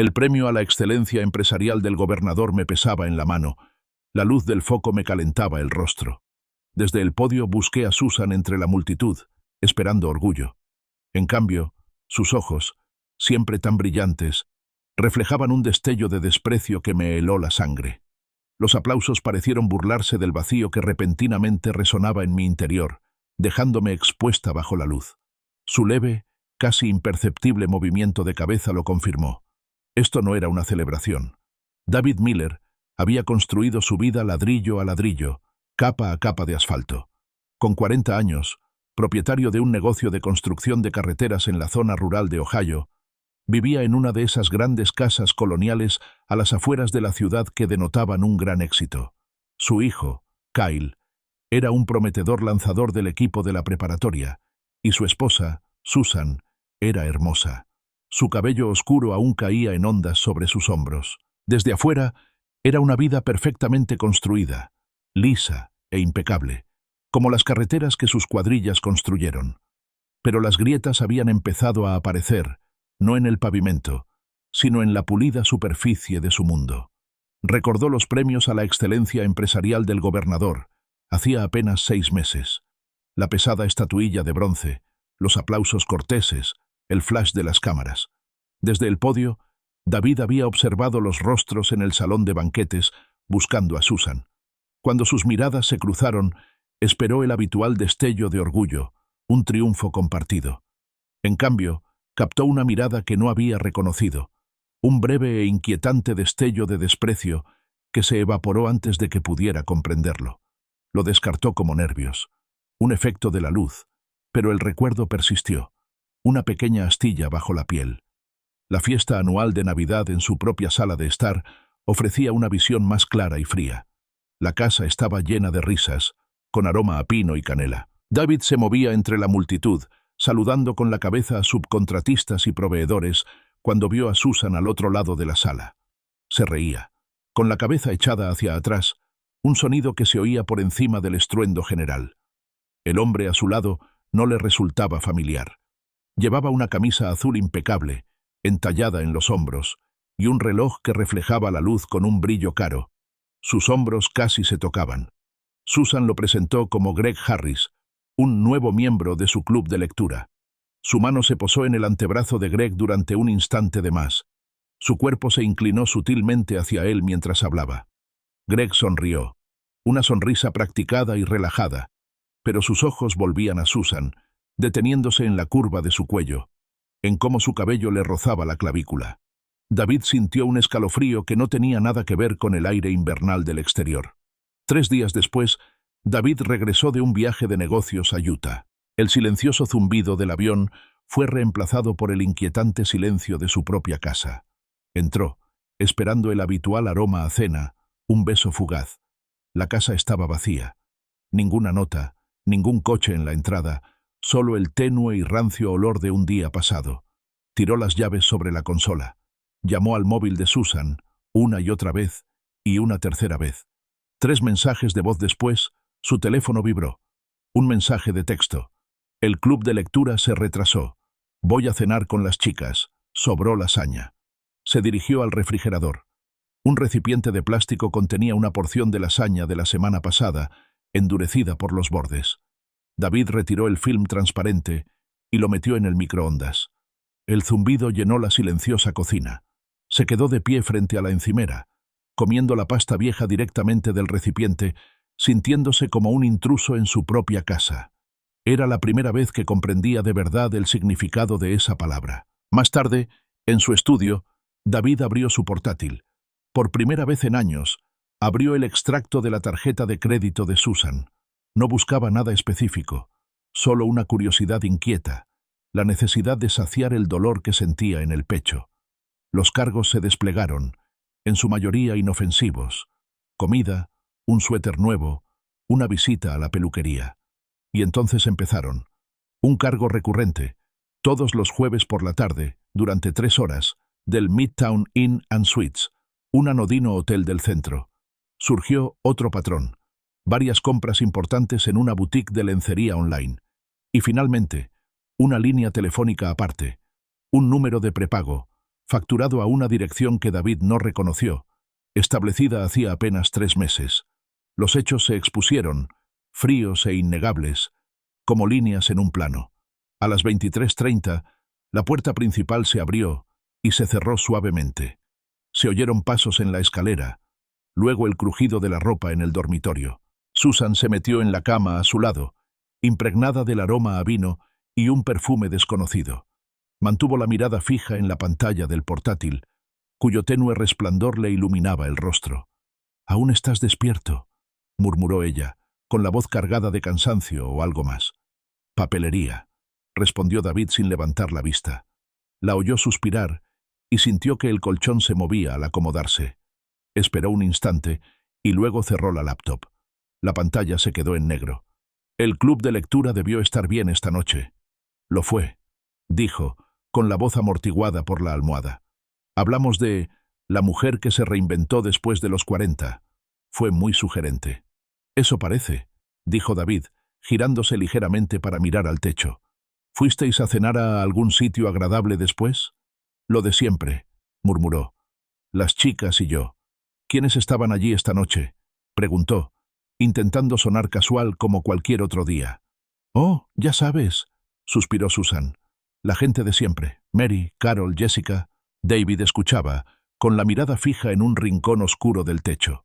El premio a la excelencia empresarial del gobernador me pesaba en la mano. La luz del foco me calentaba el rostro. Desde el podio busqué a Susan entre la multitud, esperando orgullo. En cambio, sus ojos, siempre tan brillantes, reflejaban un destello de desprecio que me heló la sangre. Los aplausos parecieron burlarse del vacío que repentinamente resonaba en mi interior, dejándome expuesta bajo la luz. Su leve, casi imperceptible movimiento de cabeza lo confirmó. Esto no era una celebración. David Miller había construido su vida ladrillo a ladrillo, capa a capa de asfalto. Con 40 años, propietario de un negocio de construcción de carreteras en la zona rural de Ohio, vivía en una de esas grandes casas coloniales a las afueras de la ciudad que denotaban un gran éxito. Su hijo, Kyle, era un prometedor lanzador del equipo de la preparatoria, y su esposa, Susan, era hermosa. Su cabello oscuro aún caía en ondas sobre sus hombros. Desde afuera, era una vida perfectamente construida, lisa e impecable, como las carreteras que sus cuadrillas construyeron. Pero las grietas habían empezado a aparecer, no en el pavimento, sino en la pulida superficie de su mundo. Recordó los premios a la excelencia empresarial del gobernador, hacía apenas 6 meses. La pesada estatuilla de bronce, los aplausos corteses, el flash de las cámaras. Desde el podio, David había observado los rostros en el salón de banquetes, buscando a Susan. Cuando sus miradas se cruzaron, esperó el habitual destello de orgullo, un triunfo compartido. En cambio, captó una mirada que no había reconocido, un breve e inquietante destello de desprecio que se evaporó antes de que pudiera comprenderlo. Lo descartó como nervios, un efecto de la luz, pero el recuerdo persistió, una pequeña astilla bajo la piel. La fiesta anual de Navidad en su propia sala de estar ofrecía una visión más clara y fría. La casa estaba llena de risas, con aroma a pino y canela. David se movía entre la multitud, saludando con la cabeza a subcontratistas y proveedores, cuando vio a Susan al otro lado de la sala. Se reía, con la cabeza echada hacia atrás, un sonido que se oía por encima del estruendo general. El hombre a su lado no le resultaba familiar. Llevaba una camisa azul impecable, entallada en los hombros, y un reloj que reflejaba la luz con un brillo caro. Sus hombros casi se tocaban. Susan lo presentó como Greg Harris, un nuevo miembro de su club de lectura. Su mano se posó en el antebrazo de Greg durante un instante de más. Su cuerpo se inclinó sutilmente hacia él mientras hablaba. Greg sonrió, una sonrisa practicada y relajada, pero sus ojos volvían a Susan, deteniéndose en la curva de su cuello, en cómo su cabello le rozaba la clavícula. David sintió un escalofrío que no tenía nada que ver con el aire invernal del exterior. 3 días después, David regresó de un viaje de negocios a Utah. El silencioso zumbido del avión fue reemplazado por el inquietante silencio de su propia casa. Entró, esperando el habitual aroma a cena, un beso fugaz. La casa estaba vacía. Ninguna nota, ningún coche en la entrada, solo el tenue y rancio olor de un día pasado. Tiró las llaves sobre la consola. Llamó al móvil de Susan, una y otra vez, y una tercera vez. 3 mensajes de voz después, su teléfono vibró. Un mensaje de texto. El club de lectura se retrasó. Voy a cenar con las chicas. Sobró lasaña. Se dirigió al refrigerador. Un recipiente de plástico contenía una porción de lasaña de la semana pasada, endurecida por los bordes. David retiró el film transparente y lo metió en el microondas. El zumbido llenó la silenciosa cocina. Se quedó de pie frente a la encimera, comiendo la pasta vieja directamente del recipiente, sintiéndose como un intruso en su propia casa. Era la primera vez que comprendía de verdad el significado de esa palabra. Más tarde, en su estudio, David abrió su portátil. Por primera vez en años, abrió el extracto de la tarjeta de crédito de Susan. No buscaba nada específico, solo una curiosidad inquieta, la necesidad de saciar el dolor que sentía en el pecho. Los cargos se desplegaron, en su mayoría inofensivos. Comida, un suéter nuevo, una visita a la peluquería. Y entonces empezaron. Un cargo recurrente, todos los jueves por la tarde, durante 3 horas, del Midtown Inn and Suites, un anodino hotel del centro. Surgió otro patrón. Varias compras importantes en una boutique de lencería online. Y finalmente, una línea telefónica aparte, un número de prepago, facturado a una dirección que David no reconoció, establecida hacía apenas 3 meses. Los hechos se expusieron, fríos e innegables, como líneas en un plano. A las 23:30, la puerta principal se abrió y se cerró suavemente. Se oyeron pasos en la escalera, luego el crujido de la ropa en el dormitorio. Susan se metió en la cama a su lado, impregnada del aroma a vino y un perfume desconocido. Mantuvo la mirada fija en la pantalla del portátil, cuyo tenue resplandor le iluminaba el rostro. «¿Aún estás despierto?», murmuró ella, con la voz cargada de cansancio o algo más. «Papelería», respondió David sin levantar la vista. La oyó suspirar y sintió que el colchón se movía al acomodarse. Esperó un instante y luego cerró la laptop. La pantalla se quedó en negro. «El club de lectura debió estar bien esta noche». «Lo fue», dijo, con la voz amortiguada por la almohada. «Hablamos de la mujer que se reinventó después de los 40. Fue muy sugerente». «Eso parece», dijo David, girándose ligeramente para mirar al techo. «¿Fuisteis a cenar a algún sitio agradable después?» «Lo de siempre», murmuró. «Las chicas y yo». «¿Quiénes estaban allí esta noche?», preguntó, intentando sonar casual como cualquier otro día. «Oh, ya sabes», suspiró Susan. «La gente de siempre. Mary, Carol, Jessica». David escuchaba, con la mirada fija en un rincón oscuro del techo.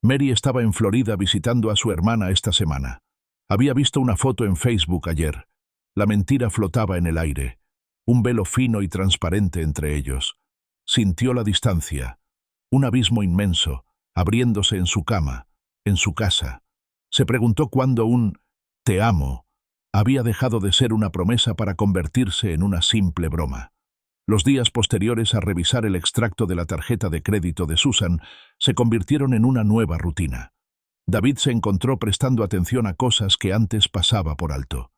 Mary estaba en Florida visitando a su hermana esta semana. Había visto una foto en Facebook ayer. La mentira flotaba en el aire, un velo fino y transparente entre ellos. Sintió la distancia, un abismo inmenso, abriéndose en su cama, en su casa. Se preguntó cuándo un «te amo» había dejado de ser una promesa para convertirse en una simple broma. Los días posteriores a revisar el extracto de la tarjeta de crédito de Susan se convirtieron en una nueva rutina. David se encontró prestando atención a cosas que antes pasaba por alto.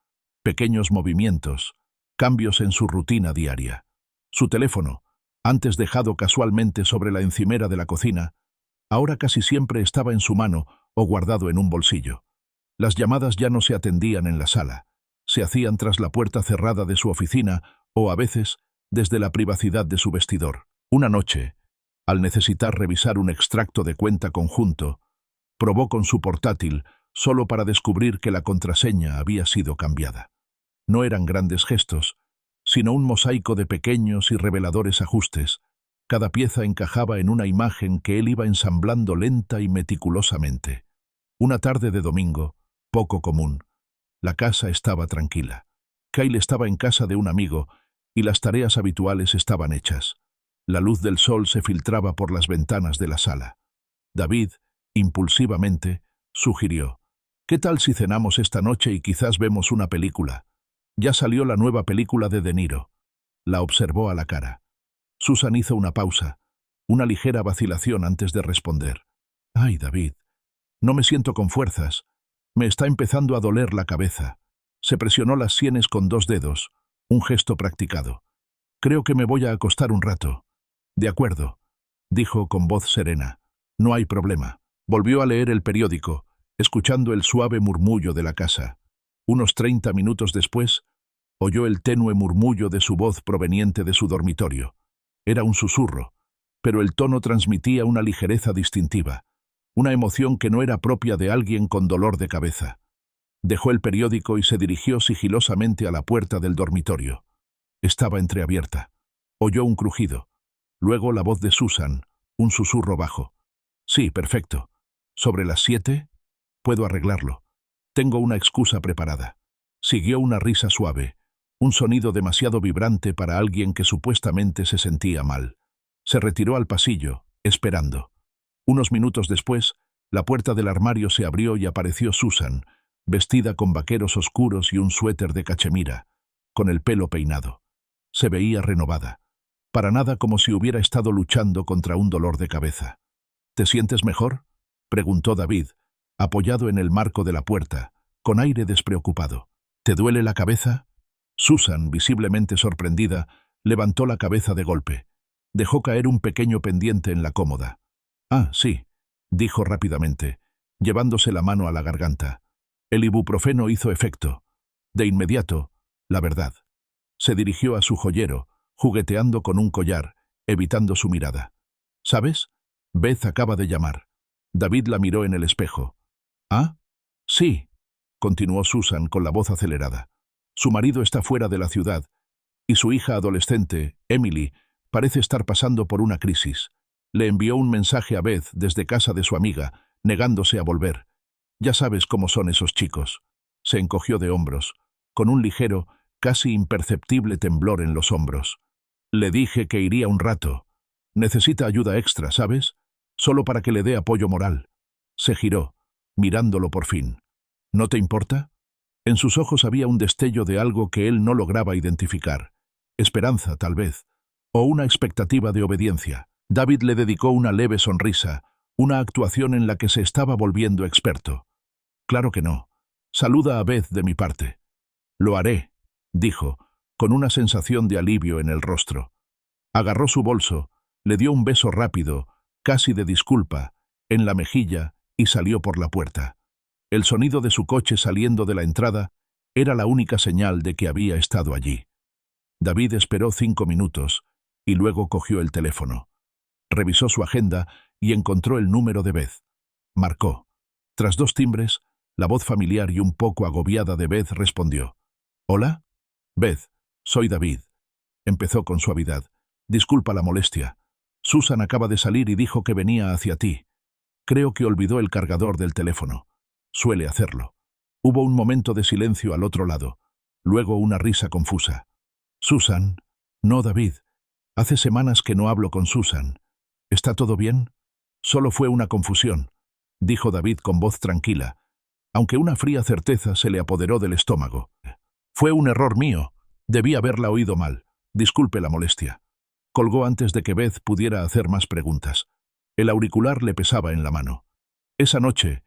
Pequeños movimientos, cambios en su rutina diaria. Su teléfono, antes dejado casualmente sobre la encimera de la cocina, ahora casi siempre estaba en su mano o guardado en un bolsillo. Las llamadas ya no se atendían en la sala, se hacían tras la puerta cerrada de su oficina o, a veces, desde la privacidad de su vestidor. Una noche, al necesitar revisar un extracto de cuenta conjunto, probó con su portátil solo para descubrir que la contraseña había sido cambiada. No eran grandes gestos, sino un mosaico de pequeños y reveladores ajustes. Cada pieza encajaba en una imagen que él iba ensamblando lenta y meticulosamente. Una tarde de domingo, poco común. La casa estaba tranquila. Kyle estaba en casa de un amigo y las tareas habituales estaban hechas. La luz del sol se filtraba por las ventanas de la sala. David, impulsivamente, sugirió: «¿Qué tal si cenamos esta noche y quizás vemos una película? Ya salió la nueva película de De Niro». La observó a la cara. Susan hizo una pausa, una ligera vacilación antes de responder. «Ay, David, no me siento con fuerzas. Me está empezando a doler la cabeza». Se presionó las sienes con 2 dedos, un gesto practicado. «Creo que me voy a acostar un rato». «De acuerdo», dijo con voz serena. «No hay problema». Volvió a leer el periódico, escuchando el suave murmullo de la casa. Unos 30 minutos después, oyó el tenue murmullo de su voz proveniente de su dormitorio. Era un susurro, pero el tono transmitía una ligereza distintiva, una emoción que no era propia de alguien con dolor de cabeza. Dejó el periódico y se dirigió sigilosamente a la puerta del dormitorio. Estaba entreabierta. Oyó un crujido. Luego la voz de Susan, un susurro bajo. «Sí, perfecto. ¿Sobre las 7? Puedo arreglarlo. Tengo una excusa preparada». Siguió una risa suave, un sonido demasiado vibrante para alguien que supuestamente se sentía mal. Se retiró al pasillo, esperando. Unos minutos después, la puerta del armario se abrió y apareció Susan, vestida con vaqueros oscuros y un suéter de cachemira, con el pelo peinado. Se veía renovada, para nada como si hubiera estado luchando contra un dolor de cabeza. «¿Te sientes mejor?», preguntó David, apoyado en el marco de la puerta, con aire despreocupado. «¿Te duele la cabeza?». Susan, visiblemente sorprendida, levantó la cabeza de golpe. Dejó caer un pequeño pendiente en la cómoda. «Ah, sí», dijo rápidamente, llevándose la mano a la garganta. El ibuprofeno hizo efecto. De inmediato, la verdad. Se dirigió a su joyero, jugueteando con un collar, evitando su mirada. ¿Sabes? Beth acaba de llamar. David la miró en el espejo. ¿Ah? Sí, continuó Susan con la voz acelerada. Su marido está fuera de la ciudad, y su hija adolescente, Emily, parece estar pasando por una crisis. Le envió un mensaje a Beth desde casa de su amiga, negándose a volver. Ya sabes cómo son esos chicos. Se encogió de hombros, con un ligero, casi imperceptible temblor en los hombros. Le dije que iría un rato. Necesita ayuda extra, ¿sabes? Solo para que le dé apoyo moral. Se giró, mirándolo por fin. ¿No te importa? En sus ojos había un destello de algo que él no lograba identificar. Esperanza, tal vez, o una expectativa de obediencia. David le dedicó una leve sonrisa, una actuación en la que se estaba volviendo experto. Claro que no. Saluda a Beth de mi parte. Lo haré, dijo, con una sensación de alivio en el rostro. Agarró su bolso, le dio un beso rápido, casi de disculpa, en la mejilla y salió por la puerta. El sonido de su coche saliendo de la entrada era la única señal de que había estado allí. David esperó 5 minutos y luego cogió el teléfono. Revisó su agenda y encontró el número de Beth. Marcó. Tras 2 timbres, la voz familiar y un poco agobiada de Beth respondió. ¿Hola? Beth, soy David. Empezó con suavidad. Disculpa la molestia. Susan acaba de salir y dijo que venía hacia ti. Creo que olvidó el cargador del teléfono. Suele hacerlo. Hubo un momento de silencio al otro lado. Luego una risa confusa. Susan. No, David. Hace semanas que no hablo con Susan. ¿Está todo bien? Solo fue una confusión, dijo David con voz tranquila, aunque una fría certeza se le apoderó del estómago. Fue un error mío. Debí haberla oído mal. Disculpe la molestia. Colgó antes de que Beth pudiera hacer más preguntas. El auricular le pesaba en la mano. Esa noche,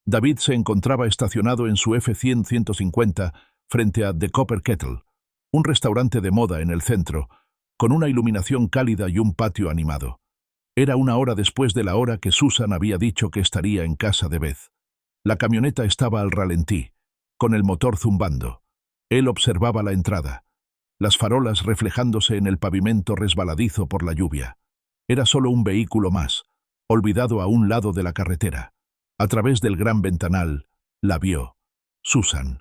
David se encontraba estacionado en su F-100-150 frente a The Copper Kettle, un restaurante de moda en el centro, con una iluminación cálida y un patio animado. Era 1 hora después de la hora que Susan había dicho que estaría en casa de Beth. La camioneta estaba al ralentí, con el motor zumbando. Él observaba la entrada, las farolas reflejándose en el pavimento resbaladizo por la lluvia. Era solo un vehículo más, olvidado a un lado de la carretera. A través del gran ventanal, la vio. Susan.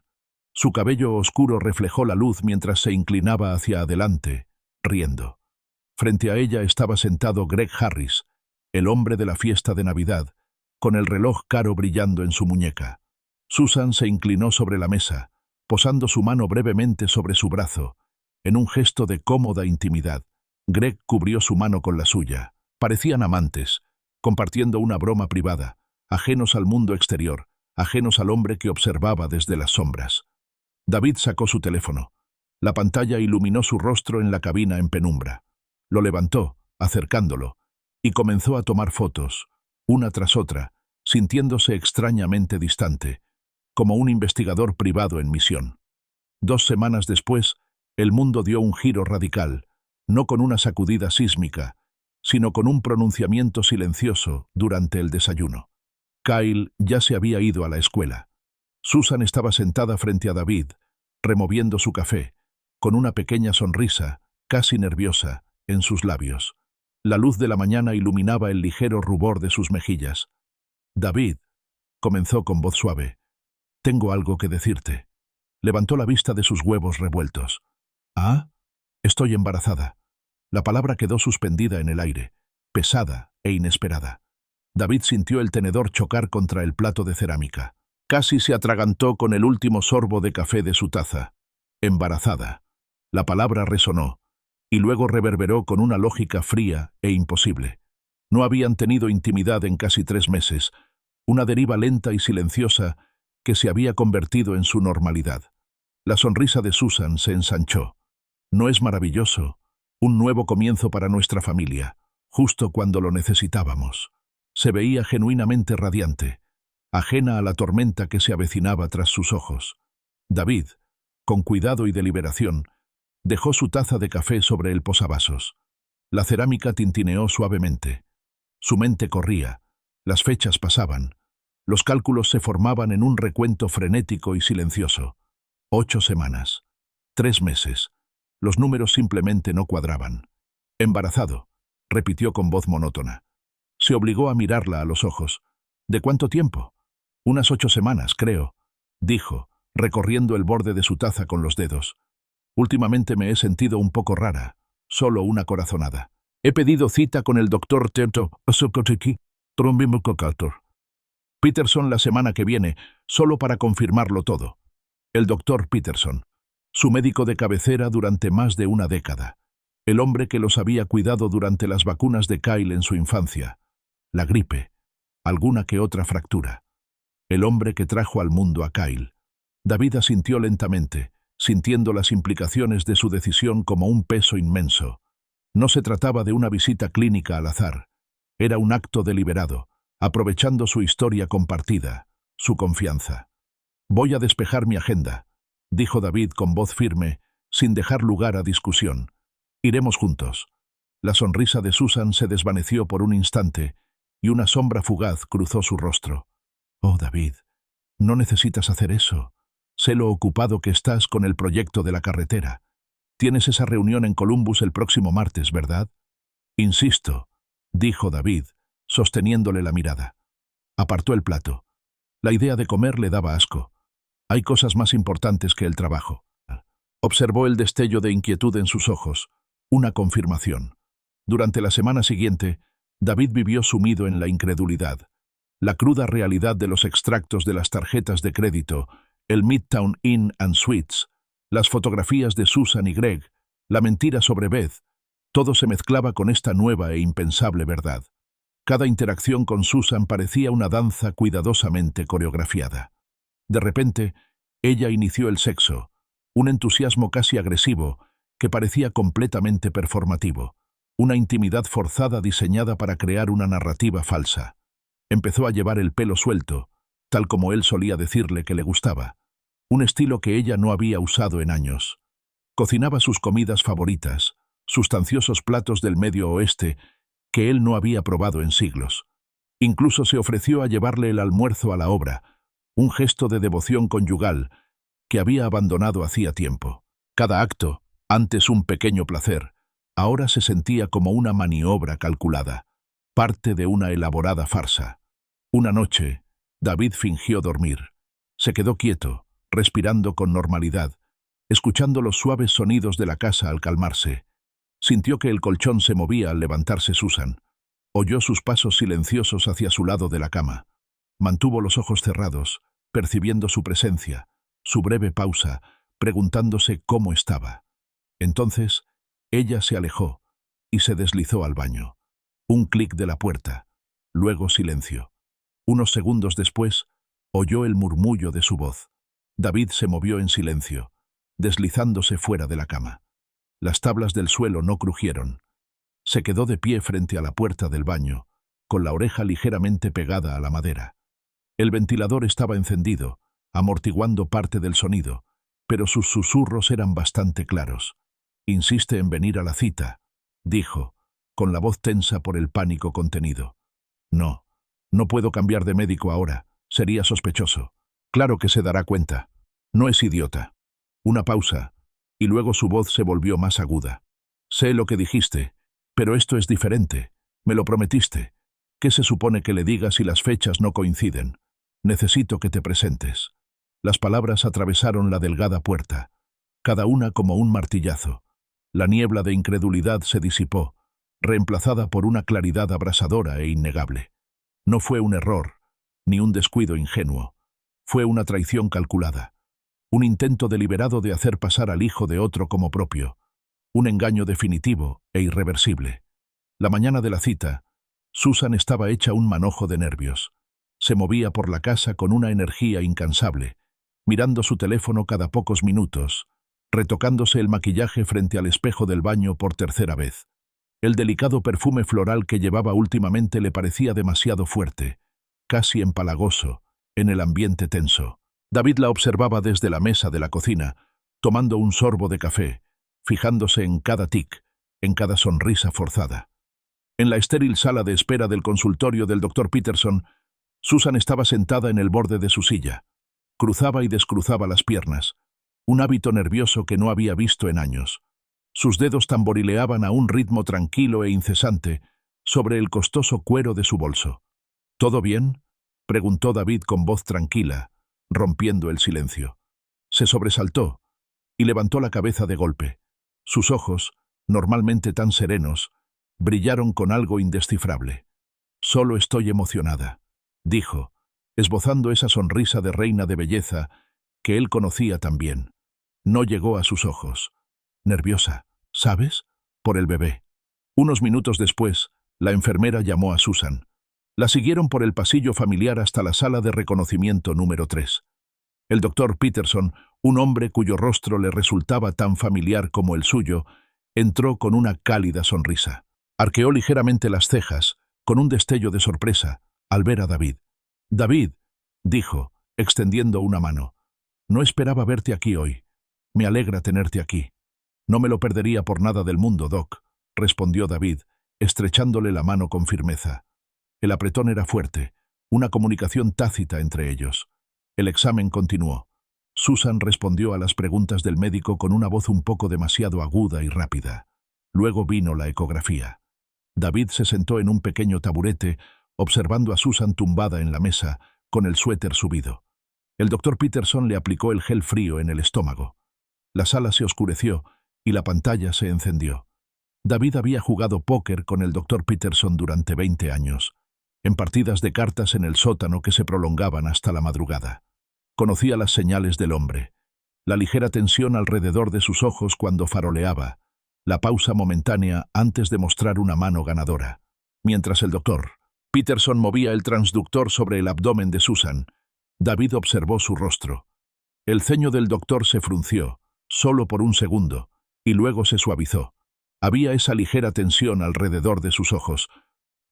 Su cabello oscuro reflejó la luz mientras se inclinaba hacia adelante, riendo. Frente a ella estaba sentado Greg Harris, el hombre de la fiesta de Navidad, con el reloj caro brillando en su muñeca. Susan se inclinó sobre la mesa, posando su mano brevemente sobre su brazo, en un gesto de cómoda intimidad. Greg cubrió su mano con la suya. Parecían amantes, compartiendo una broma privada, ajenos al mundo exterior, ajenos al hombre que observaba desde las sombras. David sacó su teléfono. La pantalla iluminó su rostro en la cabina en penumbra. Lo levantó, acercándolo, y comenzó a tomar fotos, una tras otra, sintiéndose extrañamente distante, como un investigador privado en misión. 2 semanas después, el mundo dio un giro radical, no con una sacudida sísmica, sino con un pronunciamiento silencioso durante el desayuno. Kyle ya se había ido a la escuela. Susan estaba sentada frente a David, removiendo su café, con una pequeña sonrisa, casi nerviosa, en sus labios. La luz de la mañana iluminaba el ligero rubor de sus mejillas. David, comenzó con voz suave, tengo algo que decirte. Levantó la vista de sus huevos revueltos. ¿Ah? Estoy embarazada. La palabra quedó suspendida en el aire, pesada e inesperada. David sintió el tenedor chocar contra el plato de cerámica. Casi se atragantó con el último sorbo de café de su taza. Embarazada. La palabra resonó, y luego reverberó con una lógica fría e imposible. No habían tenido intimidad en casi 3 meses, una deriva lenta y silenciosa que se había convertido en su normalidad. La sonrisa de Susan se ensanchó. ¿No es maravilloso? Un nuevo comienzo para nuestra familia, justo cuando lo necesitábamos. Se veía genuinamente radiante, ajena a la tormenta que se avecinaba tras sus ojos. David, con cuidado y deliberación, dejó su taza de café sobre el posavasos. La cerámica tintineó suavemente. Su mente corría, las fechas pasaban, los cálculos se formaban en un recuento frenético y silencioso. 8 semanas, 3 meses. Los números simplemente no cuadraban. Embarazado, repitió con voz monótona. Se obligó a mirarla a los ojos. ¿De cuánto tiempo? Unas 8 semanas, creo, dijo, recorriendo el borde de su taza con los dedos. Últimamente me he sentido un poco rara, solo una corazonada. He pedido cita con el doctor Tento Osokotiki Trombimukokator Peterson la semana que viene, solo para confirmarlo todo. El doctor Peterson, su médico de cabecera durante más de una década. El hombre que los había cuidado durante las vacunas de Kyle en su infancia. La gripe, alguna que otra fractura. El hombre que trajo al mundo a Kyle. David asintió lentamente, sintiendo las implicaciones de su decisión como un peso inmenso. No se trataba de una visita clínica al azar. Era un acto deliberado, aprovechando su historia compartida, su confianza. «Voy a despejar mi agenda», dijo David con voz firme, sin dejar lugar a discusión. «Iremos juntos». La sonrisa de Susan se desvaneció por un instante y una sombra fugaz cruzó su rostro. «Oh, David, no necesitas hacer eso. Sé lo ocupado que estás con el proyecto de la carretera. Tienes esa reunión en Columbus el próximo martes, ¿verdad?» «Insisto», dijo David, sosteniéndole la mirada. Apartó el plato. La idea de comer le daba asco. Hay cosas más importantes que el trabajo. Observó el destello de inquietud en sus ojos, una confirmación. Durante la semana siguiente, David vivió sumido en la incredulidad. La cruda realidad de los extractos de las tarjetas de crédito, el Midtown Inn and Suites, las fotografías de Susan y Greg, la mentira sobre Beth, todo se mezclaba con esta nueva e impensable verdad. Cada interacción con Susan parecía una danza cuidadosamente coreografiada. De repente, ella inició el sexo, un entusiasmo casi agresivo que parecía completamente performativo, una intimidad forzada diseñada para crear una narrativa falsa. Empezó a llevar el pelo suelto, tal como él solía decirle que le gustaba, un estilo que ella no había usado en años. Cocinaba sus comidas favoritas, sustanciosos platos del Medio Oeste que él no había probado en siglos. Incluso se ofreció a llevarle el almuerzo a la obra, un gesto de devoción conyugal que había abandonado hacía tiempo. Cada acto, antes un pequeño placer, ahora se sentía como una maniobra calculada, parte de una elaborada farsa. Una noche, David fingió dormir. Se quedó quieto, respirando con normalidad, escuchando los suaves sonidos de la casa al calmarse. Sintió que el colchón se movía al levantarse Susan. Oyó sus pasos silenciosos hacia su lado de la cama. Mantuvo los ojos cerrados, percibiendo su presencia, su breve pausa, preguntándose cómo estaba. Entonces, ella se alejó y se deslizó al baño. Un clic de la puerta, luego silencio. Unos segundos después, oyó el murmullo de su voz. David se movió en silencio, deslizándose fuera de la cama. Las tablas del suelo no crujieron. Se quedó de pie frente a la puerta del baño, con la oreja ligeramente pegada a la madera. El ventilador estaba encendido, amortiguando parte del sonido, pero sus susurros eran bastante claros. «Insiste en venir a la cita», dijo, con la voz tensa por el pánico contenido. «No, no puedo cambiar de médico ahora, sería sospechoso. Claro que se dará cuenta. No es idiota». Una pausa, y luego su voz se volvió más aguda. «Sé lo que dijiste, pero esto es diferente. Me lo prometiste. ¿Qué se supone que le digas si las fechas no coinciden? Necesito que te presentes». Las palabras atravesaron la delgada puerta, cada una como un martillazo. La niebla de incredulidad se disipó, reemplazada por una claridad abrasadora e innegable. No fue un error, ni un descuido ingenuo. Fue una traición calculada. Un intento deliberado de hacer pasar al hijo de otro como propio. Un engaño definitivo e irreversible. La mañana de la cita, Susan estaba hecha un manojo de nervios. Se movía por la casa con una energía incansable, mirando su teléfono cada pocos minutos, retocándose el maquillaje frente al espejo del baño por tercera vez. El delicado perfume floral que llevaba últimamente le parecía demasiado fuerte, casi empalagoso, en el ambiente tenso. David la observaba desde la mesa de la cocina, tomando un sorbo de café, fijándose en cada tic, en cada sonrisa forzada. En la estéril sala de espera del consultorio del Dr. Peterson, Susan estaba sentada en el borde de su silla. Cruzaba y descruzaba las piernas, un hábito nervioso que no había visto en años. Sus dedos tamborileaban a un ritmo tranquilo e incesante sobre el costoso cuero de su bolso. ¿Todo bien?, preguntó David con voz tranquila, rompiendo el silencio. Se sobresaltó y levantó la cabeza de golpe. Sus ojos, normalmente tan serenos, brillaron con algo indescifrable. «Solo estoy emocionada», dijo, esbozando esa sonrisa de reina de belleza que él conocía tan bien. No llegó a sus ojos. «Nerviosa, ¿sabes? Por el bebé». Unos minutos después, la enfermera llamó a Susan. La siguieron por el pasillo familiar hasta la sala de reconocimiento número 3. El doctor Peterson, un hombre cuyo rostro le resultaba tan familiar como el suyo, entró con una cálida sonrisa. Arqueó ligeramente las cejas, con un destello de sorpresa, al ver a David. «David», dijo, extendiendo una mano, «no esperaba verte aquí hoy. Me alegra tenerte aquí». «No me lo perdería por nada del mundo, Doc», respondió David, estrechándole la mano con firmeza. El apretón era fuerte, una comunicación tácita entre ellos. El examen continuó. Susan respondió a las preguntas del médico con una voz un poco demasiado aguda y rápida. Luego vino la ecografía. David se sentó en un pequeño taburete, observando a Susan tumbada en la mesa, con el suéter subido. El doctor Peterson le aplicó el gel frío en el estómago. La sala se oscureció y la pantalla se encendió. David había jugado póker con el doctor Peterson durante 20 años, en partidas de cartas en el sótano que se prolongaban hasta la madrugada. Conocía las señales del hombre, la ligera tensión alrededor de sus ojos cuando faroleaba, la pausa momentánea antes de mostrar una mano ganadora. Mientras el doctor Peterson movía el transductor sobre el abdomen de Susan, David observó su rostro. El ceño del doctor se frunció, solo por un segundo, y luego se suavizó. Había esa ligera tensión alrededor de sus ojos,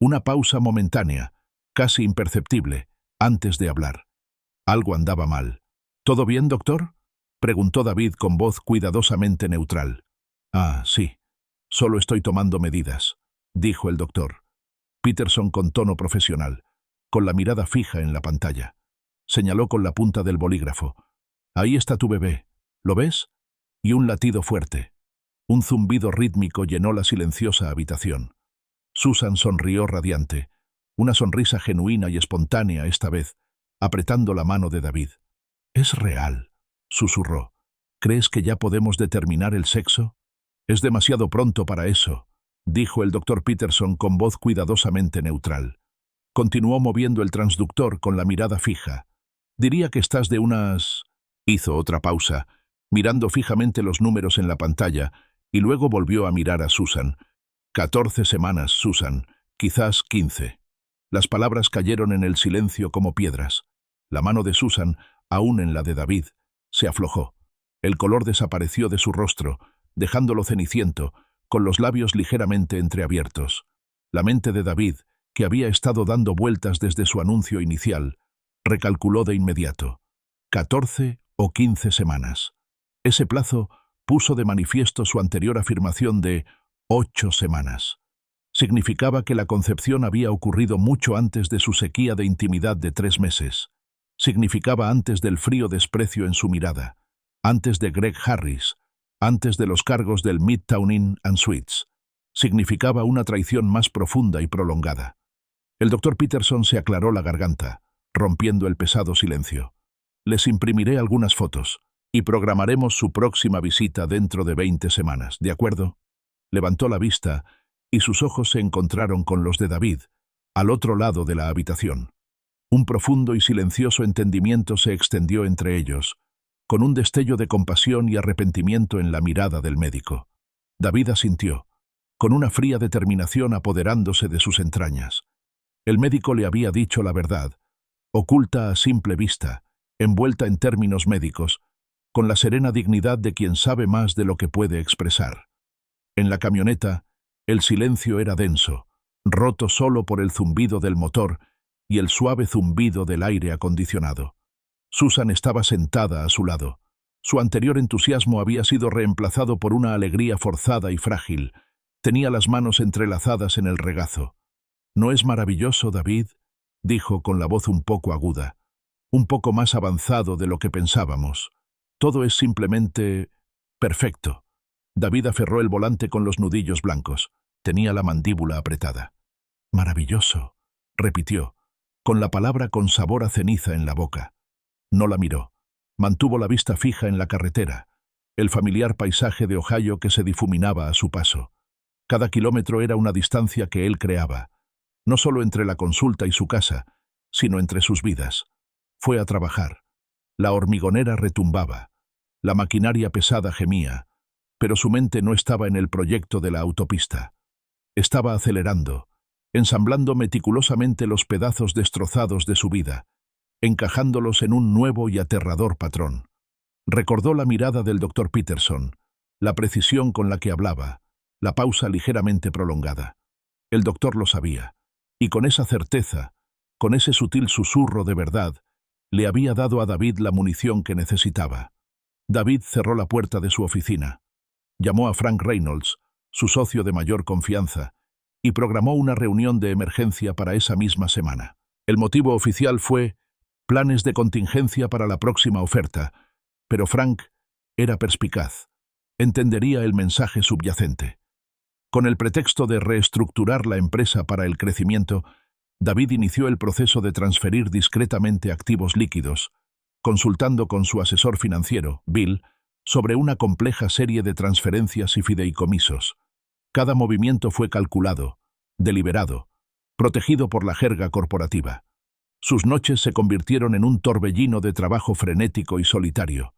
una pausa momentánea, casi imperceptible, antes de hablar. Algo andaba mal. «¿Todo bien, doctor?», preguntó David con voz cuidadosamente neutral. «Ah, sí. Solo estoy tomando medidas», dijo el doctor. Peterson con tono profesional, con la mirada fija en la pantalla. Señaló con la punta del bolígrafo. «Ahí está tu bebé. ¿Lo ves?». Y un latido fuerte. Un zumbido rítmico llenó la silenciosa habitación. Susan sonrió radiante, una sonrisa genuina y espontánea esta vez, apretando la mano de David. «Es real», susurró. «¿Crees que ya podemos determinar el sexo?». «Es demasiado pronto para eso», dijo el doctor Peterson con voz cuidadosamente neutral. Continuó moviendo el transductor con la mirada fija. «Diría que estás de unas...». Hizo otra pausa, mirando fijamente los números en la pantalla, y luego volvió a mirar a Susan. «14 semanas, Susan, quizás 15». Las palabras cayeron en el silencio como piedras. La mano de Susan, aún en la de David, se aflojó. El color desapareció de su rostro, dejándolo ceniciento, con los labios ligeramente entreabiertos. La mente de David, que había estado dando vueltas desde su anuncio inicial, recalculó de inmediato. 14 o 15 semanas. Ese plazo puso de manifiesto su anterior afirmación de 8 semanas. Significaba que la concepción había ocurrido mucho antes de su sequía de intimidad de 3 meses. Significaba antes del frío desprecio en su mirada, antes de Greg Harris, antes de los cargos del Midtown Inn and Suites. Significaba una traición más profunda y prolongada. El doctor Peterson se aclaró la garganta, rompiendo el pesado silencio. «Les imprimiré algunas fotos y programaremos su próxima visita dentro de 20 semanas, ¿de acuerdo?». Levantó la vista y sus ojos se encontraron con los de David, al otro lado de la habitación. Un profundo y silencioso entendimiento se extendió entre ellos, con un destello de compasión y arrepentimiento en la mirada del médico. David asintió, con una fría determinación apoderándose de sus entrañas. El médico le había dicho la verdad, oculta a simple vista, envuelta en términos médicos, con la serena dignidad de quien sabe más de lo que puede expresar. En la camioneta, el silencio era denso, roto solo por el zumbido del motor y el suave zumbido del aire acondicionado. Susan estaba sentada a su lado. Su anterior entusiasmo había sido reemplazado por una alegría forzada y frágil. Tenía las manos entrelazadas en el regazo. «¿No es maravilloso, David?», dijo con la voz un poco aguda. «Un poco más avanzado de lo que pensábamos. Todo es simplemente perfecto». David aferró el volante con los nudillos blancos. Tenía la mandíbula apretada. «Maravilloso», repitió, con la palabra con sabor a ceniza en la boca. No la miró. Mantuvo la vista fija en la carretera, el familiar paisaje de Ohio que se difuminaba a su paso. Cada kilómetro era una distancia que él creaba, no solo entre la consulta y su casa, sino entre sus vidas. Fue a trabajar. La hormigonera retumbaba. La maquinaria pesada gemía, pero su mente no estaba en el proyecto de la autopista. Estaba acelerando, ensamblando meticulosamente los pedazos destrozados de su vida, encajándolos en un nuevo y aterrador patrón. Recordó la mirada del Dr. Peterson, la precisión con la que hablaba, la pausa ligeramente prolongada. El doctor lo sabía, y con esa certeza, con ese sutil susurro de verdad, le había dado a David la munición que necesitaba. David cerró la puerta de su oficina, llamó a Frank Reynolds, su socio de mayor confianza, y programó una reunión de emergencia para esa misma semana. El motivo oficial fue planes de contingencia para la próxima oferta, pero Frank era perspicaz. Entendería el mensaje subyacente. Con el pretexto de reestructurar la empresa para el crecimiento, David inició el proceso de transferir discretamente activos líquidos, consultando con su asesor financiero, Bill, sobre una compleja serie de transferencias y fideicomisos. Cada movimiento fue calculado, deliberado, protegido por la jerga corporativa. Sus noches se convirtieron en un torbellino de trabajo frenético y solitario.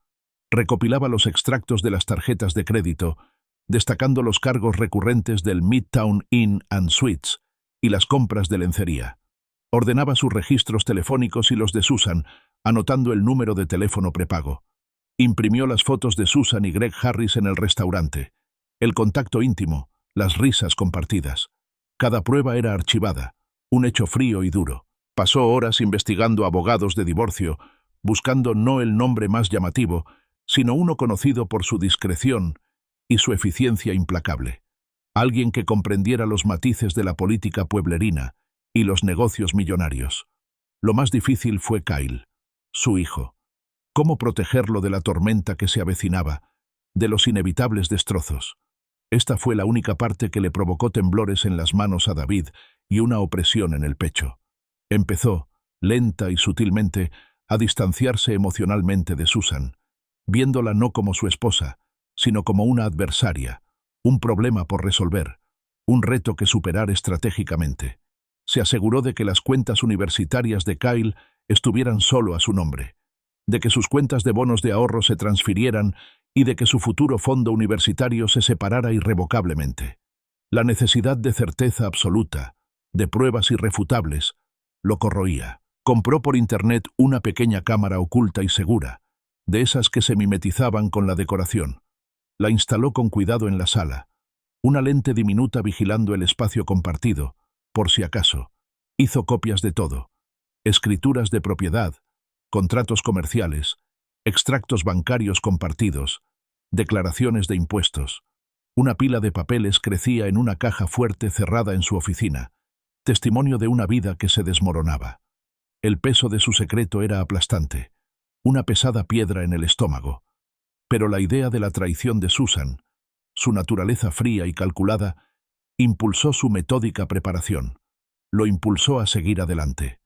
Recopilaba los extractos de las tarjetas de crédito, destacando los cargos recurrentes del Midtown Inn and Suites y las compras de lencería. Ordenaba sus registros telefónicos y los de Susan, anotando el número de teléfono prepago. Imprimió las fotos de Susan y Greg Harris en el restaurante, el contacto íntimo, las risas compartidas. Cada prueba era archivada, un hecho frío y duro. Pasó horas investigando abogados de divorcio, buscando no el nombre más llamativo, sino uno conocido por su discreción y su eficiencia implacable. Alguien que comprendiera los matices de la política pueblerina y los negocios millonarios. Lo más difícil fue Kyle, su hijo. ¿Cómo protegerlo de la tormenta que se avecinaba, de los inevitables destrozos? Esta fue la única parte que le provocó temblores en las manos a David y una opresión en el pecho. Empezó, lenta y sutilmente, a distanciarse emocionalmente de Susan, viéndola no como su esposa, sino como una adversaria, un problema por resolver, un reto que superar estratégicamente. Se aseguró de que las cuentas universitarias de Kyle estuvieran solo a su nombre, de que sus cuentas de bonos de ahorro se transfirieran y de que su futuro fondo universitario se separara irrevocablemente. La necesidad de certeza absoluta, de pruebas irrefutables, lo corroía. Compró por internet una pequeña cámara oculta y segura, de esas que se mimetizaban con la decoración. La instaló con cuidado en la sala, una lente diminuta vigilando el espacio compartido, por si acaso. Hizo copias de todo: escrituras de propiedad, contratos comerciales, extractos bancarios compartidos, declaraciones de impuestos. Una pila de papeles crecía en una caja fuerte cerrada en su oficina, testimonio de una vida que se desmoronaba. El peso de su secreto era aplastante, una pesada piedra en el estómago. Pero la idea de la traición de Susan, su naturaleza fría y calculada, impulsó su metódica preparación. Lo impulsó a seguir adelante.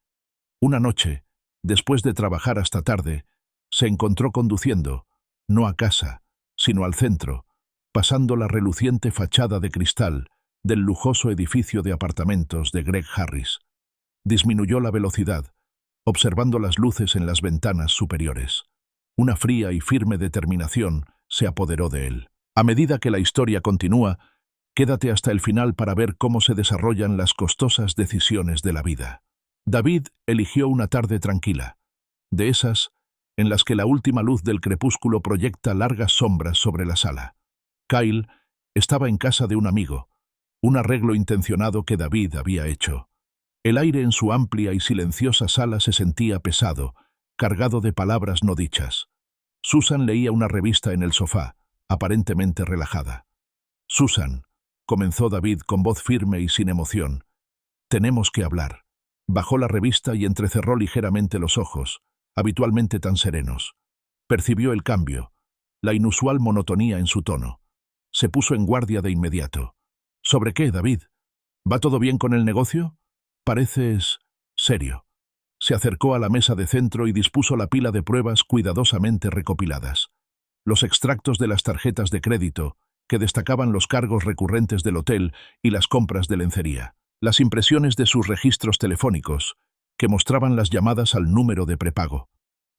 Una noche, después de trabajar hasta tarde, se encontró conduciendo, no a casa, sino al centro, pasando la reluciente fachada de cristal del lujoso edificio de apartamentos de Greg Harris. Disminuyó la velocidad, observando las luces en las ventanas superiores. Una fría y firme determinación se apoderó de él. A medida que la historia continúa, quédate hasta el final para ver cómo se desarrollan las costosas decisiones de la vida. David eligió una tarde tranquila, de esas en las que la última luz del crepúsculo proyecta largas sombras sobre la sala. Kyle estaba en casa de un amigo, un arreglo intencionado que David había hecho. El aire en su amplia y silenciosa sala se sentía pesado, cargado de palabras no dichas. Susan leía una revista en el sofá, aparentemente relajada. «Susan», comenzó David con voz firme y sin emoción, «tenemos que hablar». Bajó la revista y entrecerró ligeramente los ojos, habitualmente tan serenos. Percibió el cambio, la inusual monotonía en su tono. Se puso en guardia de inmediato. ¿Sobre qué, David? ¿Va todo bien con el negocio? Pareces serio. Se acercó a la mesa de centro y dispuso la pila de pruebas cuidadosamente recopiladas. Los extractos de las tarjetas de crédito, que destacaban los cargos recurrentes del hotel y las compras de lencería. Las impresiones de sus registros telefónicos, que mostraban las llamadas al número de prepago.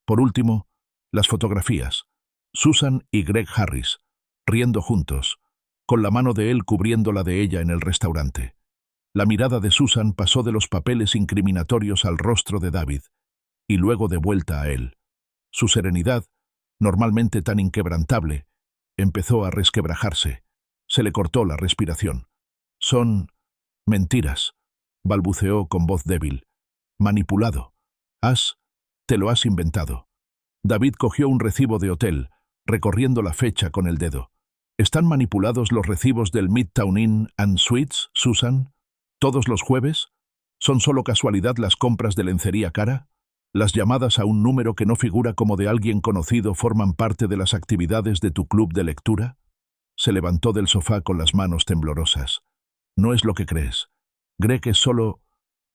Por último, las fotografías. Susan y Greg Harris, riendo juntos, con la mano de él cubriendo la de ella en el restaurante. La mirada de Susan pasó de los papeles incriminatorios al rostro de David, y luego de vuelta a él. Su serenidad, normalmente tan inquebrantable, empezó a resquebrajarse. Se le cortó la respiración. Son mentiras, balbuceó con voz débil. Manipulado. Te lo has inventado. David cogió un recibo de hotel, recorriendo la fecha con el dedo. ¿Están manipulados los recibos del Midtown Inn and Suites, Susan? ¿Todos los jueves? ¿Son solo casualidad las compras de lencería cara? ¿Las llamadas a un número que no figura como de alguien conocido forman parte de las actividades de tu club de lectura? Se levantó del sofá con las manos temblorosas. No es lo que crees. Greg es solo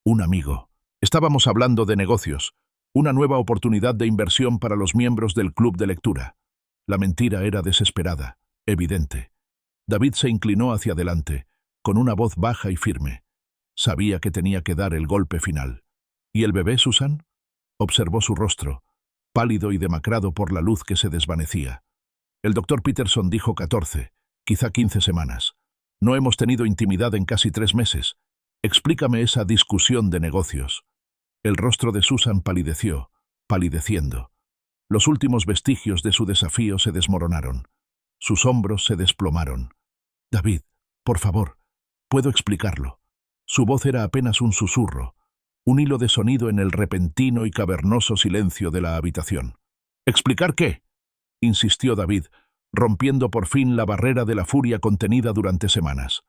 un amigo. Estábamos hablando de negocios, una nueva oportunidad de inversión para los miembros del club de lectura. La mentira era desesperada, evidente. David se inclinó hacia adelante, con una voz baja y firme. Sabía que tenía que dar el golpe final. ¿Y el bebé, Susan? Observó su rostro, pálido y demacrado por la luz que se desvanecía. El doctor Peterson dijo 14, quizá 15 semanas. No hemos tenido intimidad en casi 3 meses. Explícame esa discusión de negocios. El rostro de Susan palideció, palideciendo. Los últimos vestigios de su desafío se desmoronaron. Sus hombros se desplomaron. David, por favor, puedo explicarlo. Su voz era apenas un susurro, un hilo de sonido en el repentino y cavernoso silencio de la habitación. ¿Explicar qué? Insistió David, rompiendo por fin la barrera de la furia contenida durante semanas.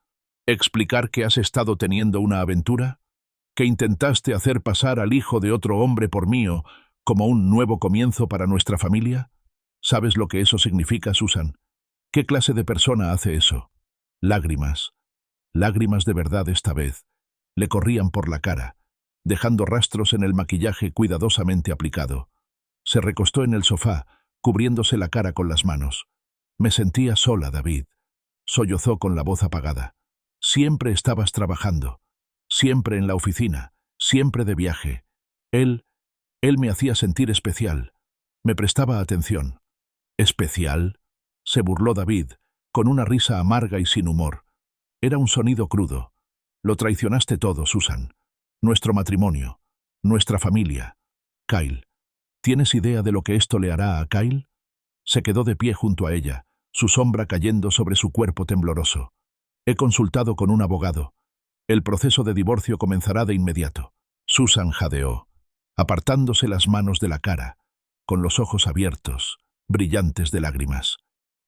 ¿Explicar que has estado teniendo una aventura? ¿Que intentaste hacer pasar al hijo de otro hombre por mío como un nuevo comienzo para nuestra familia? ¿Sabes lo que eso significa, Susan? ¿Qué clase de persona hace eso? Lágrimas. Lágrimas de verdad esta vez. Le corrían por la cara, dejando rastros en el maquillaje cuidadosamente aplicado. Se recostó en el sofá, cubriéndose la cara con las manos. Me sentía sola, David. Sollozó con la voz apagada. Siempre estabas trabajando. Siempre en la oficina. Siempre de viaje. Él me hacía sentir especial. Me prestaba atención. ¿Especial? Se burló David, con una risa amarga y sin humor. Era un sonido crudo. Lo traicionaste todo, Susan. Nuestro matrimonio. Nuestra familia. Kyle. ¿Tienes idea de lo que esto le hará a Kyle? Se quedó de pie junto a ella, su sombra cayendo sobre su cuerpo tembloroso. He consultado con un abogado. El proceso de divorcio comenzará de inmediato. Susan jadeó, apartándose las manos de la cara, con los ojos abiertos, brillantes de lágrimas.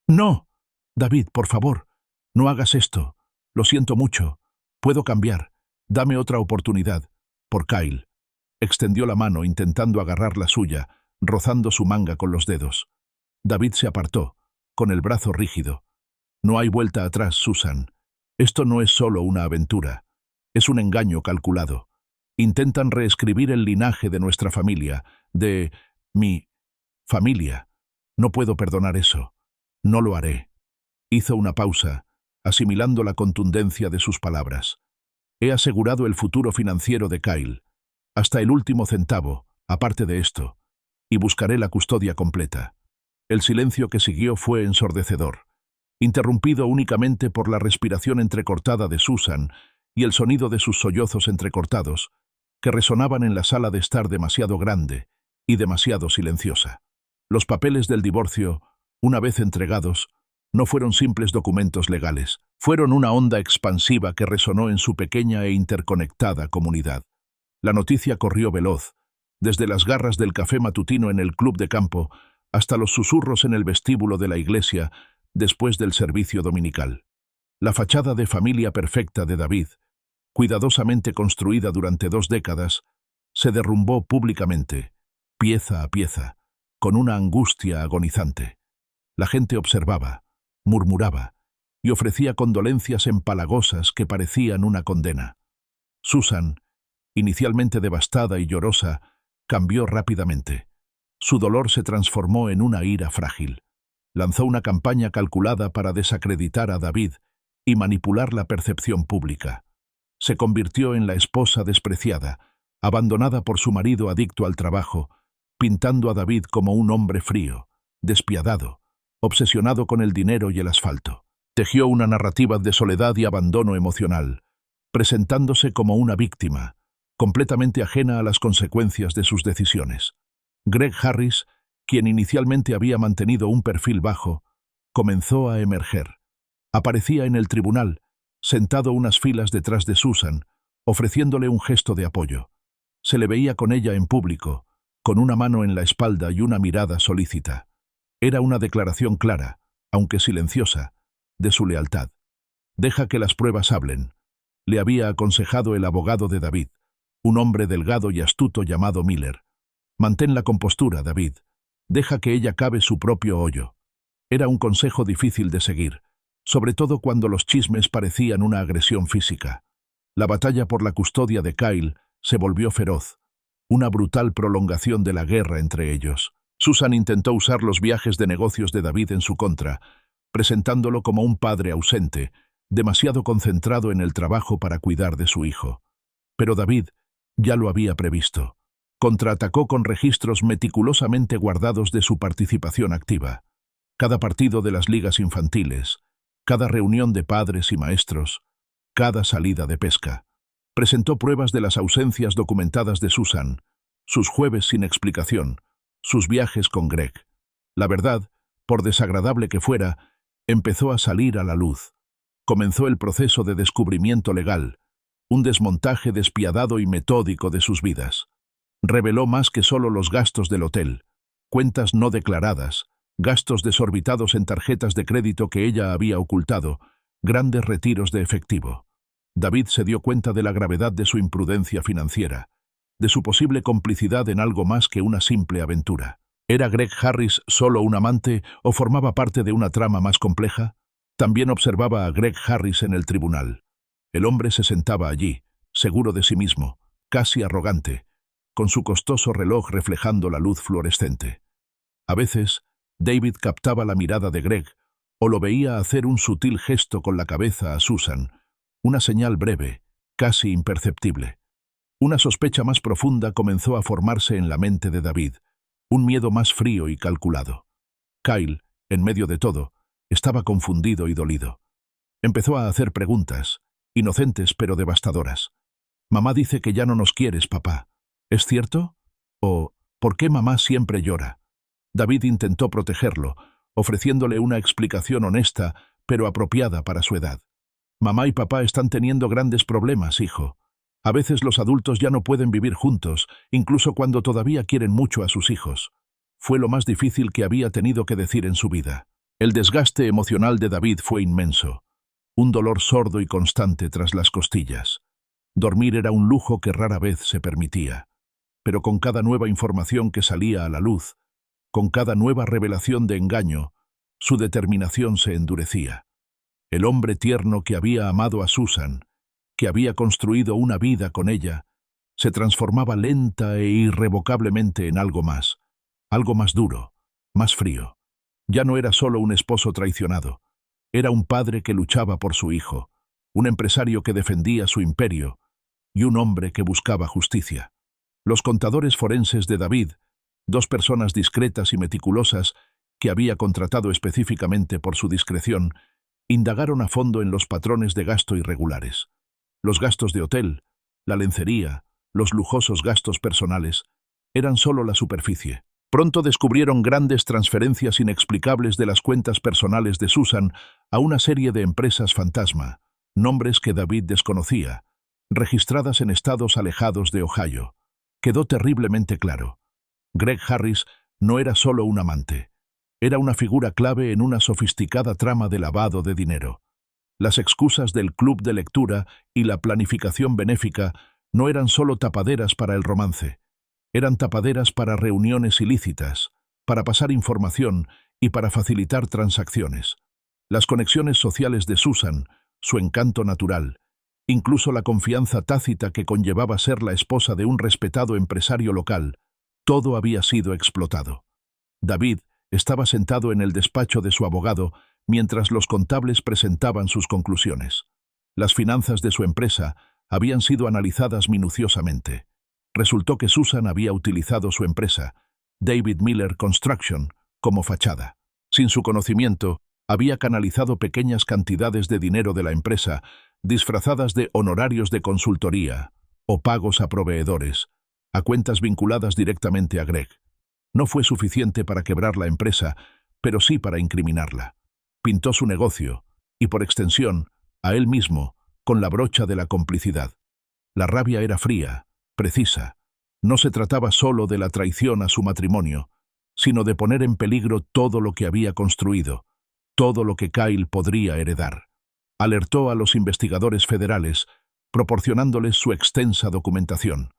¡No! David, por favor, no hagas esto. Lo siento mucho. Puedo cambiar. Dame otra oportunidad. Por Kyle. Extendió la mano intentando agarrar la suya, rozando su manga con los dedos. David se apartó, con el brazo rígido. No hay vuelta atrás, Susan. Esto no es solo una aventura. Es un engaño calculado. Intentan reescribir el linaje de nuestra familia, de mi familia. No puedo perdonar eso. No lo haré. Hizo una pausa, asimilando la contundencia de sus palabras. He asegurado el futuro financiero de Kyle, hasta el último centavo, aparte de esto, y buscaré la custodia completa. El silencio que siguió fue ensordecedor, interrumpido únicamente por la respiración entrecortada de Susan y el sonido de sus sollozos entrecortados, que resonaban en la sala de estar demasiado grande y demasiado silenciosa. Los papeles del divorcio, una vez entregados, no fueron simples documentos legales, fueron una onda expansiva que resonó en su pequeña e interconectada comunidad. La noticia corrió veloz, desde las garras del café matutino en el club de campo hasta los susurros en el vestíbulo de la iglesia después del servicio dominical. La fachada de familia perfecta de David, cuidadosamente construida durante 2 décadas, se derrumbó públicamente, pieza a pieza, con una angustia agonizante. La gente observaba, murmuraba, y ofrecía condolencias empalagosas que parecían una condena. Susan, inicialmente devastada y llorosa, cambió rápidamente. Su dolor se transformó en una ira frágil. Lanzó una campaña calculada para desacreditar a David y manipular la percepción pública. Se convirtió en la esposa despreciada, abandonada por su marido adicto al trabajo, pintando a David como un hombre frío, despiadado, obsesionado con el dinero y el asfalto. Tejió una narrativa de soledad y abandono emocional, presentándose como una víctima, completamente ajena a las consecuencias de sus decisiones. Greg Harris, quien inicialmente había mantenido un perfil bajo, comenzó a emerger. Aparecía en el tribunal, sentado unas filas detrás de Susan, ofreciéndole un gesto de apoyo. Se le veía con ella en público, con una mano en la espalda y una mirada solícita. Era una declaración clara, aunque silenciosa, de su lealtad. «Deja que las pruebas hablen», le había aconsejado el abogado de David, un hombre delgado y astuto llamado Miller. «Mantén la compostura, David. Deja que ella cabe su propio hoyo». Era un consejo difícil de seguir, sobre todo cuando los chismes parecían una agresión física. La batalla por la custodia de Kyle se volvió feroz, una brutal prolongación de la guerra entre ellos. Susan intentó usar los viajes de negocios de David en su contra, presentándolo como un padre ausente, demasiado concentrado en el trabajo para cuidar de su hijo. Pero David ya lo había previsto. Contraatacó con registros meticulosamente guardados de su participación activa. Cada partido de las ligas infantiles, cada reunión de padres y maestros, cada salida de pesca. Presentó pruebas de las ausencias documentadas de Susan, sus jueves sin explicación, sus viajes con Greg. La verdad, por desagradable que fuera, empezó a salir a la luz. Comenzó el proceso de descubrimiento legal, un desmontaje despiadado y metódico de sus vidas. Reveló más que solo los gastos del hotel, cuentas no declaradas, gastos desorbitados en tarjetas de crédito que ella había ocultado, grandes retiros de efectivo. David se dio cuenta de la gravedad de su imprudencia financiera, de su posible complicidad en algo más que una simple aventura. ¿Era Greg Harris solo un amante o formaba parte de una trama más compleja? También observaba a Greg Harris en el tribunal. El hombre se sentaba allí, seguro de sí mismo, casi arrogante, con su costoso reloj reflejando la luz fluorescente. A veces, David captaba la mirada de Greg o lo veía hacer un sutil gesto con la cabeza a Susan, una señal breve, casi imperceptible. Una sospecha más profunda comenzó a formarse en la mente de David, un miedo más frío y calculado. Kyle, en medio de todo, estaba confundido y dolido. Empezó a hacer preguntas, inocentes pero devastadoras. «Mamá dice que ya no nos quieres, papá. ¿Es cierto? ¿O por qué mamá siempre llora?» David intentó protegerlo, ofreciéndole una explicación honesta pero apropiada para su edad. «Mamá y papá están teniendo grandes problemas, hijo. A veces los adultos ya no pueden vivir juntos, incluso cuando todavía quieren mucho a sus hijos». Fue lo más difícil que había tenido que decir en su vida. El desgaste emocional de David fue inmenso. Un dolor sordo y constante tras las costillas. Dormir era un lujo que rara vez se permitía. Pero con cada nueva información que salía a la luz, con cada nueva revelación de engaño, su determinación se endurecía. El hombre tierno que había amado a Susan, que había construido una vida con ella, se transformaba lenta e irrevocablemente en algo más duro, más frío. Ya no era solo un esposo traicionado, era un padre que luchaba por su hijo, un empresario que defendía su imperio y un hombre que buscaba justicia. Los contadores forenses de David, dos personas discretas y meticulosas que había contratado específicamente por su discreción, indagaron a fondo en los patrones de gasto irregulares. Los gastos de hotel, la lencería, los lujosos gastos personales, eran solo la superficie. Pronto descubrieron grandes transferencias inexplicables de las cuentas personales de Susan a una serie de empresas fantasma, nombres que David desconocía, registradas en estados alejados de Ohio. Quedó terriblemente claro. Greg Harris no era solo un amante, era una figura clave en una sofisticada trama de lavado de dinero. Las excusas del club de lectura y la planificación benéfica no eran solo tapaderas para el romance, eran tapaderas para reuniones ilícitas, para pasar información y para facilitar transacciones. Las conexiones sociales de Susan, su encanto natural, incluso la confianza tácita que conllevaba ser la esposa de un respetado empresario local, todo había sido explotado. David estaba sentado en el despacho de su abogado mientras los contables presentaban sus conclusiones. Las finanzas de su empresa habían sido analizadas minuciosamente. Resultó que Susan había utilizado su empresa, David Miller Construction, como fachada. Sin su conocimiento, había canalizado pequeñas cantidades de dinero de la empresa, disfrazadas de honorarios de consultoría o pagos a proveedores, a cuentas vinculadas directamente a Greg. No fue suficiente para quebrar la empresa, pero sí para incriminarla. Pintó su negocio, y por extensión, a él mismo, con la brocha de la complicidad. La rabia era fría, precisa. No se trataba solo de la traición a su matrimonio, sino de poner en peligro todo lo que había construido, todo lo que Kyle podría heredar. Alertó a los investigadores federales, proporcionándoles su extensa documentación.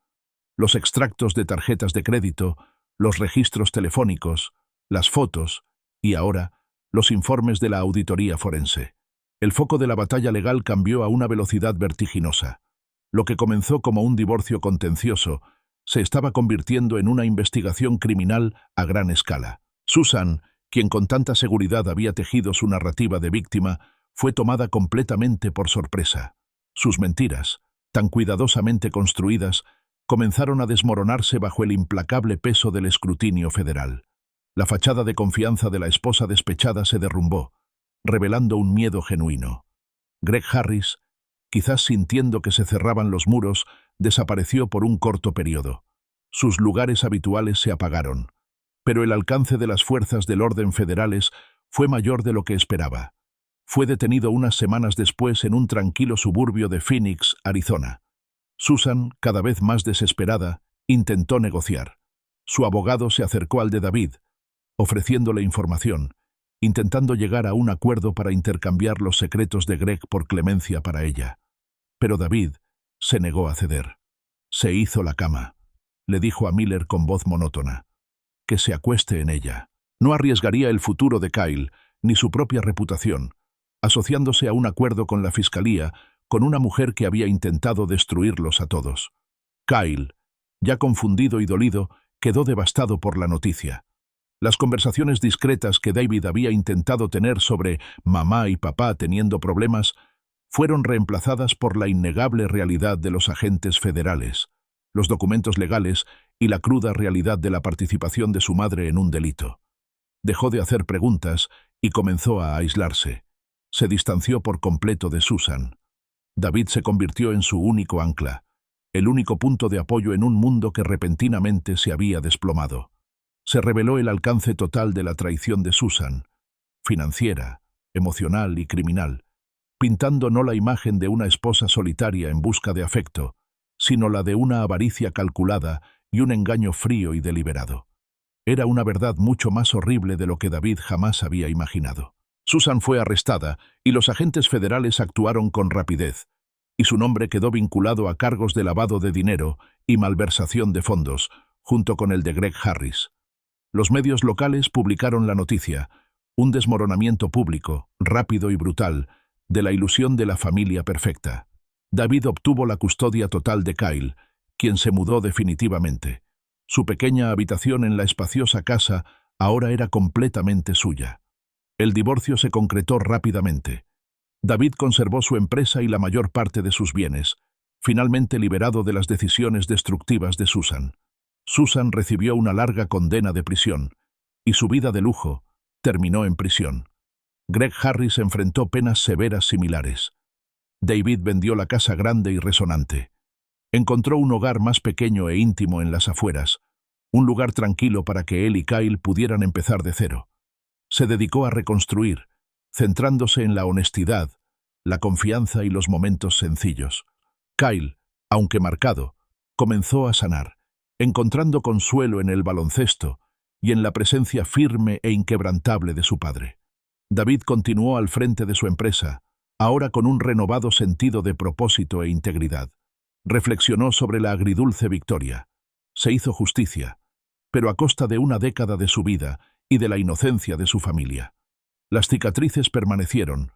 Los extractos de tarjetas de crédito, los registros telefónicos, las fotos y, ahora, los informes de la auditoría forense. El foco de la batalla legal cambió a una velocidad vertiginosa. Lo que comenzó como un divorcio contencioso se estaba convirtiendo en una investigación criminal a gran escala. Susan, quien con tanta seguridad había tejido su narrativa de víctima, fue tomada completamente por sorpresa. Sus mentiras, tan cuidadosamente construidas, comenzaron a desmoronarse bajo el implacable peso del escrutinio federal. La fachada de confianza de la esposa despechada se derrumbó, revelando un miedo genuino. Greg Harris, quizás sintiendo que se cerraban los muros, desapareció por un corto periodo. Sus lugares habituales se apagaron, pero el alcance de las fuerzas del orden federales fue mayor de lo que esperaba. Fue detenido unas semanas después en un tranquilo suburbio de Phoenix, Arizona. Susan, cada vez más desesperada, intentó negociar. Su abogado se acercó al de David, ofreciéndole información, intentando llegar a un acuerdo para intercambiar los secretos de Greg por clemencia para ella. Pero David se negó a ceder. Se hizo la cama. Le dijo a Miller con voz monótona. Que se acueste en ella. No arriesgaría el futuro de Kyle, ni su propia reputación, asociándose a un acuerdo con la fiscalía, con una mujer que había intentado destruirlos a todos. Kyle, ya confundido y dolido, quedó devastado por la noticia. Las conversaciones discretas que David había intentado tener sobre mamá y papá teniendo problemas fueron reemplazadas por la innegable realidad de los agentes federales, los documentos legales y la cruda realidad de la participación de su madre en un delito. Dejó de hacer preguntas y comenzó a aislarse. Se distanció por completo de Susan. David se convirtió en su único ancla, el único punto de apoyo en un mundo que repentinamente se había desplomado. Se reveló el alcance total de la traición de Susan, financiera, emocional y criminal, pintando no la imagen de una esposa solitaria en busca de afecto, sino la de una avaricia calculada y un engaño frío y deliberado. Era una verdad mucho más horrible de lo que David jamás había imaginado. Susan fue arrestada y los agentes federales actuaron con rapidez, y su nombre quedó vinculado a cargos de lavado de dinero y malversación de fondos, junto con el de Greg Harris. Los medios locales publicaron la noticia, un desmoronamiento público, rápido y brutal, de la ilusión de la familia perfecta. David obtuvo la custodia total de Kyle, quien se mudó definitivamente. Su pequeña habitación en la espaciosa casa ahora era completamente suya. El divorcio se concretó rápidamente. David conservó su empresa y la mayor parte de sus bienes, finalmente liberado de las decisiones destructivas de Susan. Susan recibió una larga condena de prisión, y su vida de lujo terminó en prisión. Greg Harris enfrentó penas severas similares. David vendió la casa grande y resonante. Encontró un hogar más pequeño e íntimo en las afueras, un lugar tranquilo para que él y Kyle pudieran empezar de cero. Se dedicó a reconstruir, centrándose en la honestidad, la confianza y los momentos sencillos. Kyle, aunque marcado, comenzó a sanar, encontrando consuelo en el baloncesto y en la presencia firme e inquebrantable de su padre. David continuó al frente de su empresa, ahora con un renovado sentido de propósito e integridad. Reflexionó sobre la agridulce victoria. Se hizo justicia, pero a costa de una década de su vida y de la inocencia de su familia. Las cicatrices permanecieron,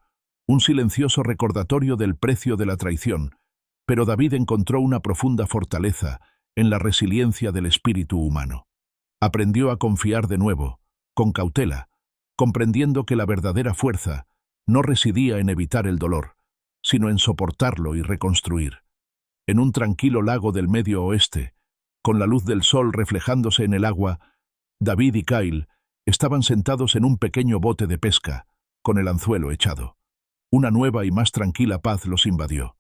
un silencioso recordatorio del precio de la traición, pero David encontró una profunda fortaleza en la resiliencia del espíritu humano. Aprendió a confiar de nuevo, con cautela, comprendiendo que la verdadera fuerza no residía en evitar el dolor, sino en soportarlo y reconstruir. En un tranquilo lago del Medio Oeste, con la luz del sol reflejándose en el agua, David y Kyle estaban sentados en un pequeño bote de pesca, con el anzuelo echado. Una nueva y más tranquila paz los invadió.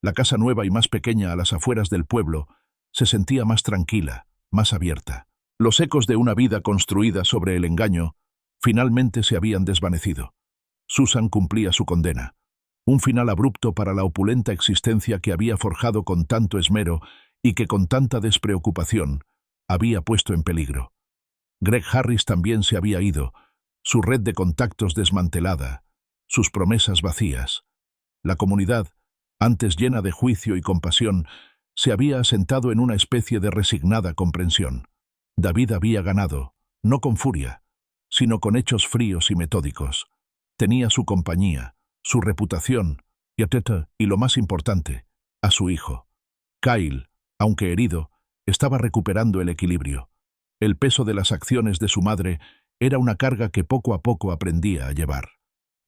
La casa nueva y más pequeña a las afueras del pueblo se sentía más tranquila, más abierta. Los ecos de una vida construida sobre el engaño finalmente se habían desvanecido. Susan cumplía su condena. Un final abrupto para la opulenta existencia que había forjado con tanto esmero y que con tanta despreocupación había puesto en peligro. Greg Harris también se había ido, su red de contactos desmantelada, sus promesas vacías. La comunidad, antes llena de juicio y compasión, se había asentado en una especie de resignada comprensión. David había ganado, no con furia, sino con hechos fríos y metódicos. Tenía su compañía, su reputación, y lo más importante, a su hijo. Kyle, aunque herido, estaba recuperando el equilibrio. El peso de las acciones de su madre era una carga que poco a poco aprendía a llevar.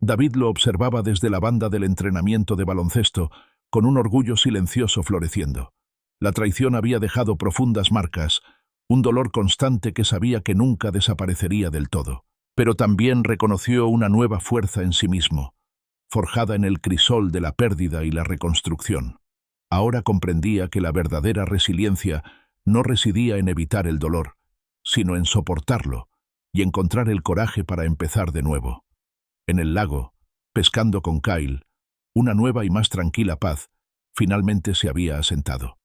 David lo observaba desde la banda del entrenamiento de baloncesto, con un orgullo silencioso floreciendo. La traición había dejado profundas marcas, un dolor constante que sabía que nunca desaparecería del todo. Pero también reconoció una nueva fuerza en sí mismo, forjada en el crisol de la pérdida y la reconstrucción. Ahora comprendía que la verdadera resiliencia no residía en evitar el dolor, sino en soportarlo y encontrar el coraje para empezar de nuevo. En el lago, pescando con Kyle, una nueva y más tranquila paz finalmente se había asentado.